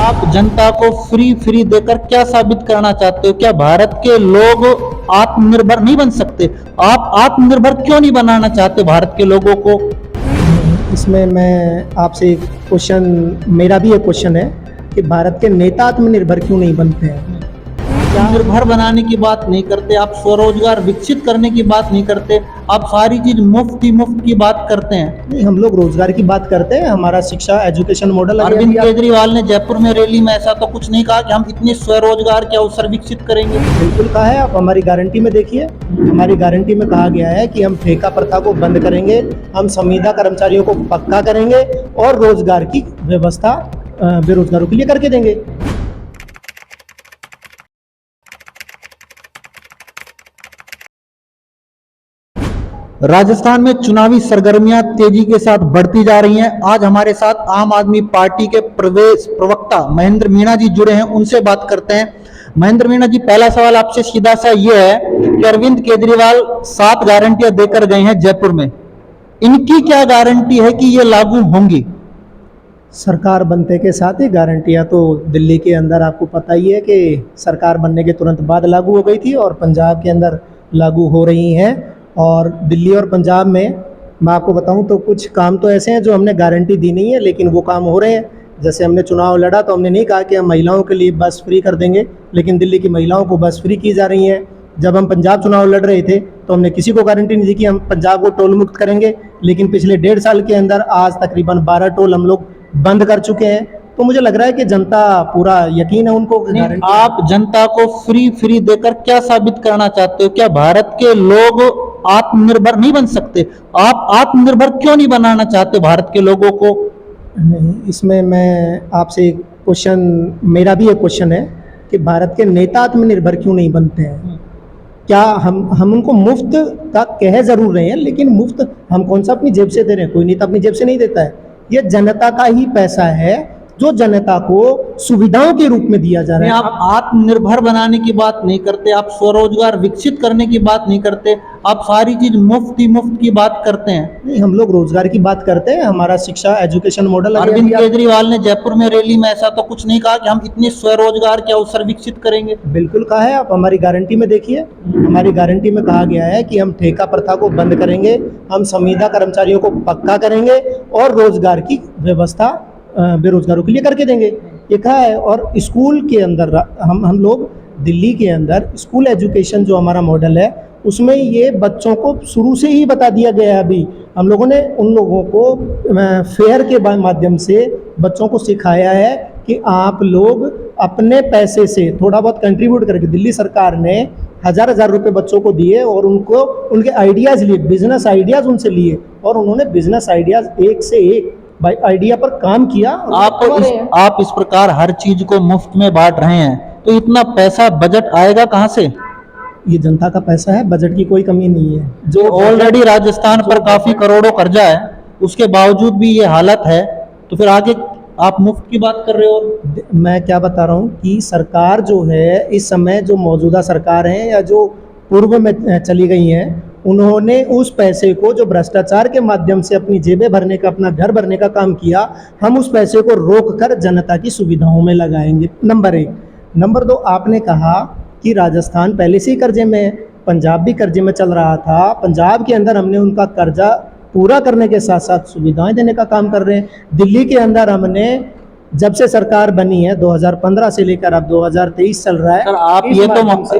आप जनता को फ्री देकर क्या साबित करना चाहते हो? क्या भारत के लोग आत्मनिर्भर नहीं बन सकते? आप आत्मनिर्भर क्यों नहीं बनाना चाहते भारत के लोगों को? इसमें मैं आपसे एक क्वेश्चन, मेरा भी एक क्वेश्चन है कि भारत के नेता आत्मनिर्भर क्यों नहीं बनते हैं? आत्मनिर्भर बनाने की बात नहीं करते, आप स्वरोजगार विकसित करने की बात नहीं करते, आप सारी चीज मुफ्त की बात करते हैं। नहीं, हम लोग रोजगार की बात करते हैं। हमारा शिक्षा एजुकेशन मॉडल अरविंद केजरीवाल ने जयपुर में रैली में ऐसा तो कुछ नहीं कहा कि हम इतने स्वरोजगार के अवसर विकसित करेंगे। बिल्कुल कहा है। आप हमारी गारंटी में देखिए, हमारी गारंटी में कहा गया है कि हम ठेका प्रथा को बंद करेंगे, हम संविदा कर्मचारियों को पक्का करेंगे और रोजगार की व्यवस्था बेरोजगारों के लिए करके देंगे। राजस्थान में चुनावी सरगर्मियां तेजी के साथ बढ़ती जा रही हैं। आज हमारे साथ आम आदमी पार्टी के प्रदेश प्रवक्ता महेंद्र मीणा जी जुड़े हैं, उनसे बात करते हैं। महेंद्र मीणा जी, पहला सवाल आपसे सीधा सा ये है कि अरविंद केजरीवाल 7 गारंटियां देकर गए हैं जयपुर में, इनकी क्या गारंटी है कि ये लागू होंगी? सरकार बनने के साथ ही गारंटियां तो दिल्ली के अंदर आपको पता ही है कि सरकार बनने के तुरंत बाद लागू हो गई थी और पंजाब के अंदर लागू हो रही हैं। और दिल्ली और पंजाब में मैं आपको बताऊं तो कुछ काम तो ऐसे हैं जो हमने गारंटी दी नहीं है, लेकिन वो काम हो रहे हैं। जैसे हमने चुनाव लड़ा तो हमने नहीं कहा कि हम महिलाओं के लिए बस फ्री कर देंगे, लेकिन दिल्ली की महिलाओं को बस फ्री की जा रही है। जब हम पंजाब चुनाव लड़ रहे थे तो हमने किसी को गारंटी नहीं दी कि हम पंजाब को टोल मुक्त करेंगे, लेकिन पिछले 1.5 साल के अंदर आज तकरीबन 12 टोल हम लोग बंद कर चुके हैं। तो मुझे लग रहा है कि जनता पूरा यकीन है उनको। आप जनता को फ्री देकर क्या साबित करना चाहते हो? क्या भारत के लोग आत्मनिर्भर नहीं बन सकते? आप आत्मनिर्भर क्यों नहीं बनाना चाहते भारत के लोगों को? नहीं, इसमें मैं आपसे एक क्वेश्चन, मेरा भी एक क्वेश्चन है कि भारत के नेता आत्मनिर्भर क्यों नहीं बनते हैं? क्या हम उनको मुफ्त का कह जरूर रहे हैं, लेकिन मुफ्त हम कौन सा अपनी जेब से दे रहे हैं? कोई नेता अपनी जेब से नहीं देता है। ये जनता का ही पैसा है जो जनता को सुविधाओं के रूप में दिया जा रहा है। आप आत्मनिर्भर बनाने की बात नहीं करते, आप स्वरोजगार विकसित करने की बात नहीं करते, आप सारी चीज मुफ्त की बात करते हैं। नहीं, हम लोग रोजगार की बात करते हैं। हमारा शिक्षा एजुकेशन मॉडल। अरविंद केजरीवाल ने जयपुर में रैली में ऐसा तो कुछ नहीं कहा कि हम इतने स्वरोजगार के अवसर विकसित करेंगे। बिल्कुल कहा है। आप हमारी गारंटी में देखिए, हमारी गारंटी में कहा गया है कि हम ठेका प्रथा को बंद करेंगे, हम संविदा कर्मचारियों को पक्का करेंगे और रोजगार की व्यवस्था बेरोजगारों के लिए करके देंगे, ये कहा है। और स्कूल के अंदर हम लोग दिल्ली के अंदर स्कूल एजुकेशन जो हमारा मॉडल है उसमें ये बच्चों को शुरू से ही बता दिया गया है। अभी हम लोगों ने उन लोगों को फेयर के माध्यम से बच्चों को सिखाया है कि आप लोग अपने पैसे से थोड़ा बहुत कंट्रीब्यूट करके, दिल्ली सरकार ने हजार रुपए बच्चों को दिए और उनको उनके आइडियाज़ लिए, बिजनेस आइडियाज़ उनसे लिए और उन्होंने बिजनेस आइडियाज़ एक से एक आइडिया पर काम किया। आप इस प्रकार हर चीज को मुफ्त में बांट रहे हैं तो इतना पैसा बजट आएगा कहां से? ये जनता का पैसा है, बजट की कोई कमी नहीं है। जो ऑलरेडी राजस्थान पर काफी करोड़ों कर्जा है, उसके बावजूद भी ये हालत है, तो फिर आगे आप मुफ्त की बात कर रहे हो। मैं क्या बता रहा हूँ कि सरकार जो है इस समय, जो मौजूदा सरकार है या जो पूर्व में चली गई हैं, उन्होंने उस पैसे को जो भ्रष्टाचार के माध्यम से अपनी जेबें भरने का, अपना घर भरने का काम किया, हम उस पैसे को रोककर जनता की सुविधाओं में लगाएंगे। नंबर 1। नंबर 2, आपने कहा कि राजस्थान पहले से ही कर्जे में है, पंजाब भी कर्जे में चल रहा था। पंजाब के अंदर हमने उनका कर्जा पूरा करने के साथ साथ सुविधाएं देने का काम कर रहे हैं। दिल्ली के अंदर हमने, जब से सरकार बनी है 2015 से लेकर अब 2023 चल रहा है। सर,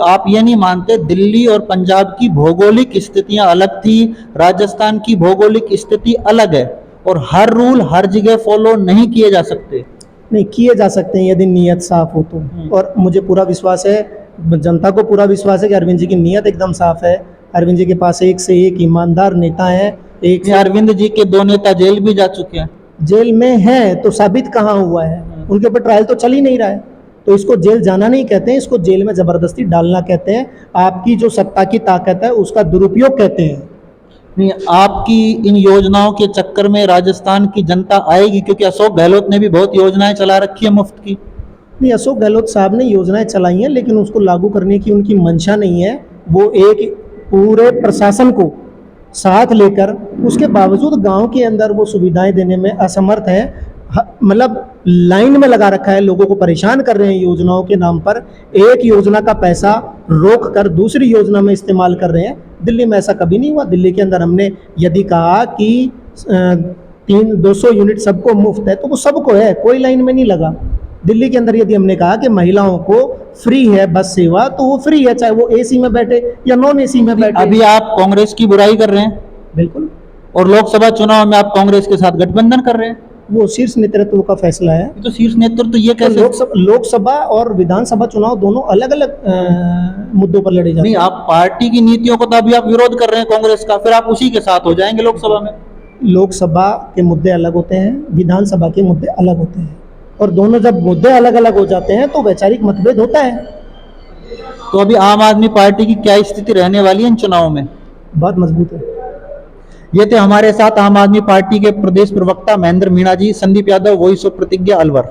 आप ये नहीं मानते दिल्ली और पंजाब की भौगोलिक स्थितियां अलग थी, राजस्थान की भौगोलिक स्थिति अलग है और हर रूल हर जगह फॉलो नहीं किए जा सकते? नहीं, किए जा सकते हैं यदि नीयत साफ हो तो। और मुझे पूरा विश्वास है, जनता को पूरा विश्वास है कि अरविंद जी की नीयत एकदम साफ है। अरविंद जी के पास एक से एक ईमानदार नेता है। अरविंद जी के 2 नेता जेल भी जा चुके हैं। जेल में है तो साबित कहाँ हुआ है? उनके ऊपर ट्रायल तो चल ही नहीं रहा है। तो इसको जेल जाना नहीं कहते हैं, इसको जेल में जबरदस्ती डालना कहते हैं। आपकी जो सत्ता की ताकत है उसका दुरुपयोग कहते हैं। नहीं, आपकी इन योजनाओं के चक्कर में राजस्थान की जनता आएगी, क्योंकि अशोक गहलोत ने भी बहुत योजनाएं चला रखी है मुफ्त की। नहीं, अशोक गहलोत साहब ने योजनाएं चलाई हैं, लेकिन उसको लागू करने की उनकी मंशा नहीं है। वो एक पूरे प्रशासन को साथ लेकर उसके बावजूद गांव के अंदर वो सुविधाएं देने में असमर्थ है। मतलब लाइन में लगा रखा है, लोगों को परेशान कर रहे हैं योजनाओं के नाम पर। एक योजना का पैसा रोक कर दूसरी योजना में इस्तेमाल कर रहे हैं। दिल्ली में ऐसा कभी नहीं हुआ। दिल्ली के अंदर हमने यदि कहा कि 200 यूनिट सबको मुफ्त है तो वो सबको है, कोई लाइन में नहीं लगा। दिल्ली के अंदर यदि हमने कहा कि महिलाओं को फ्री है बस सेवा तो वो फ्री है, चाहे वो एसी में बैठे या नॉन एसी में बैठे। अभी आप कांग्रेस की बुराई कर रहे हैं बिल्कुल, और लोकसभा चुनाव में आप कांग्रेस के साथ गठबंधन कर रहे हैं। वो शीर्ष नेतृत्व का फैसला है। ये तो शीर्ष नेतृत्व ये तो कैसे लोकसभा और विधानसभा चुनाव दोनों अलग अलग मुद्दों पर लड़े जाते नहीं, हैं। आप पार्टी की नीतियों को तो अभी आप विरोध कर रहे हैं कांग्रेस का, फिर आप उसी के साथ हो जाएंगे लोकसभा में। लोकसभा के मुद्दे अलग होते हैं, विधानसभा के मुद्दे अलग होते हैं, और दोनों जब मुद्दे अलग अलग हो जाते हैं तो वैचारिक मतभेद होता है। तो अभी आम आदमी पार्टी की क्या स्थिति रहने वाली है इन चुनावों में? बहुत मजबूत है। ये थे हमारे साथ आम आदमी पार्टी के प्रदेश प्रवक्ता महेंद्र मीणा जी। संदीप यादव, वॉइस ऑफ प्रतिज्ञा, अलवर।